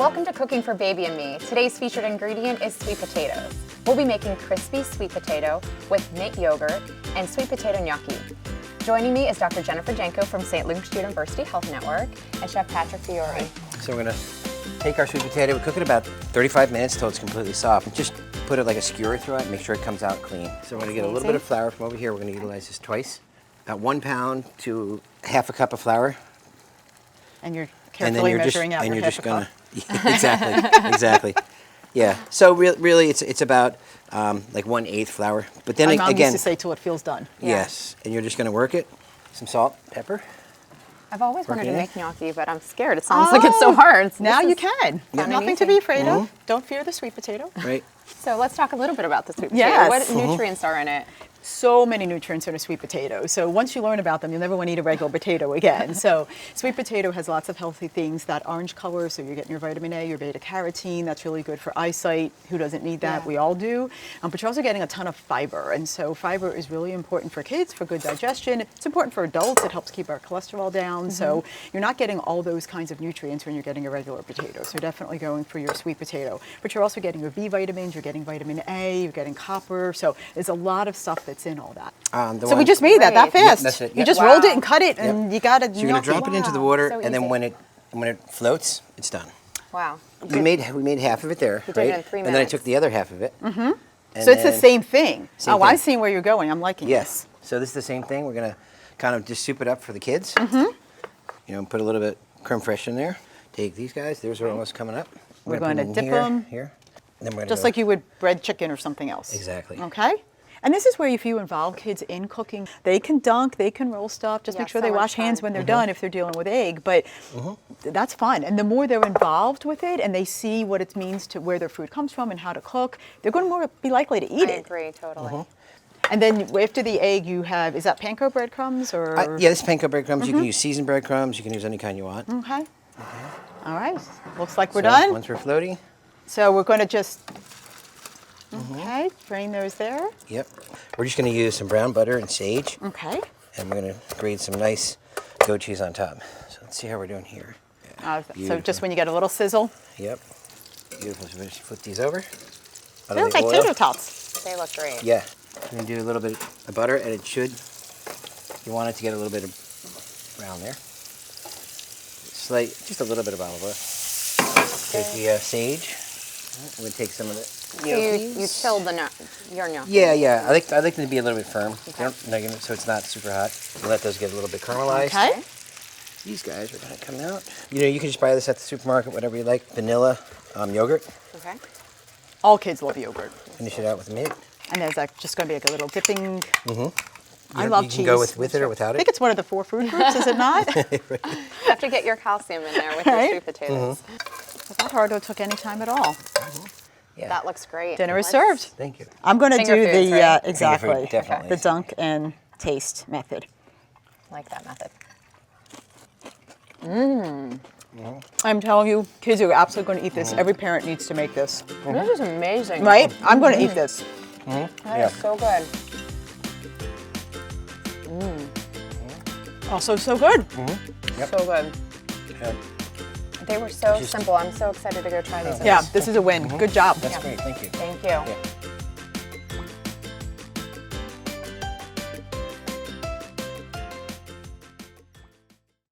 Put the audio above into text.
Welcome to Cooking for Baby and Me. Today's featured ingredient is sweet potatoes. We'll be making crispy sweet potato with mint yogurt and sweet potato gnocchi. Joining me is Dr. Jennifer Janko from St. Luke's University Health Network and Chef Patrick Feury. So we're gonna take our sweet potato, we cook it about 35 minutes till it's completely soft. And just put it like a skewer through it, make sure it comes out clean. So we're gonna get a little bit of flour from over here. We're gonna utilize this twice. About 1 pound to half a cup of flour. And you're carefully measuring out your half a cup. Exactly. Yeah. So really, it's about like 1/8 flour. But then My mom again, used to say till it feels done. Yes. And you're just gonna work it. Some salt, pepper. I've always wanted to make gnocchi, but I'm scared. It sounds like it's so hard. So now you can. Yeah. Nothing to be afraid of. Don't fear the sweet potato. Right. So let's talk a little bit about the sweet potato. Yes. What nutrients are in it? So many nutrients in a sweet potato. So once you learn about them, you'll never want to eat a regular potato again. So sweet potato has lots of healthy things. That orange color, so you're getting your vitamin A, your beta carotene. That's really good for eyesight. Who doesn't need that? Yeah. We all do. But you're also getting a ton of fiber. And so fiber is really important for kids, for good digestion. It's important for adults. It helps keep our cholesterol down. So you're not getting all those kinds of nutrients when you're getting a regular potato. So definitely going for your sweet potato. But you're also getting your B vitamins, you're getting vitamin A, you're getting copper. So there's a lot of stuff that's in all that. So we just made that fast. Yep, that's it. You Yep. just rolled it and cut it, and you got it. So you're gonna drop it into the water, So and then easy. when it floats, it's done. Wow. We made half of it there, did right? it in 3 And then I minutes. took the other half of it. Mm-hmm. So it's the same thing. Same I'm thing. seeing where you're going. I'm liking Yes. So this is the same thing. We're gonna kind of just soup it up for the kids. You know, put a little bit creme fraiche in there. Take these guys. Theirs are almost coming up. We're gonna going put to in dip them. here. And then we're gonna Just go- like you would bread chicken or something else. Exactly. Okay. And this is where if you involve kids in cooking, they can dunk, they can roll stuff. Just Yeah, make sure so they much wash hands fun. when they're done if they're dealing with egg. But that's fun. And the more they're involved with it and they see what it means to where their food comes from and how to cook, they're going to more be likely to eat I it. agree, totally. And then after the egg, you have, is that panko breadcrumbs or? yeah, this is panko breadcrumbs. You can use seasoned breadcrumbs. You can use any kind you want. Okay. All right. Looks like we're So done. Once we're floaty. So we're going to just, okay, drain those there. Yep. We're just gonna use some brown butter and sage, Okay. and we're gonna grate some nice goat cheese on top. So let's see how we're doing here. So Beautiful. just when you get a little sizzle. Yep. Beautiful. So we just flip these over. They look like tater tots. They look great. Yeah. We're gonna do a little bit of butter, and it should. You want it to get a little bit of brown there. Just a little bit of olive oil. Take the sage. I'm gonna take some of the. So you chilled your gnocchi. Yeah. I like them to be a little bit firm. So it's not super hot. You let those get a little bit caramelized. Okay. These guys are gonna come out. You know, you can just buy this at the supermarket, whatever you like. Vanilla yogurt. Okay. All kids love yogurt. Finish it out with mint. And there's just going to be like a little dipping. I You love can cheese. go with it or without I it. think it's one of the 4 food groups, is it not? You have to get your calcium in there with your Right. sweet potatoes. It's not hard. It took any time at all. Yeah. That looks great. Dinner is Let's- served. Thank you. I'm going to Finger do foods, the, right? exactly, Finger food, definitely. the dunk and taste method. Like that method. I'm telling you, kids are absolutely going to eat this. Every parent needs to make this. This is amazing. Right? I'm going to eat this. That is so good. Also so good. So good. Yep. They were so simple. I'm so excited to go try these. Yeah, this is a win. Good job. That's great. Thank you. Thank you. Yeah.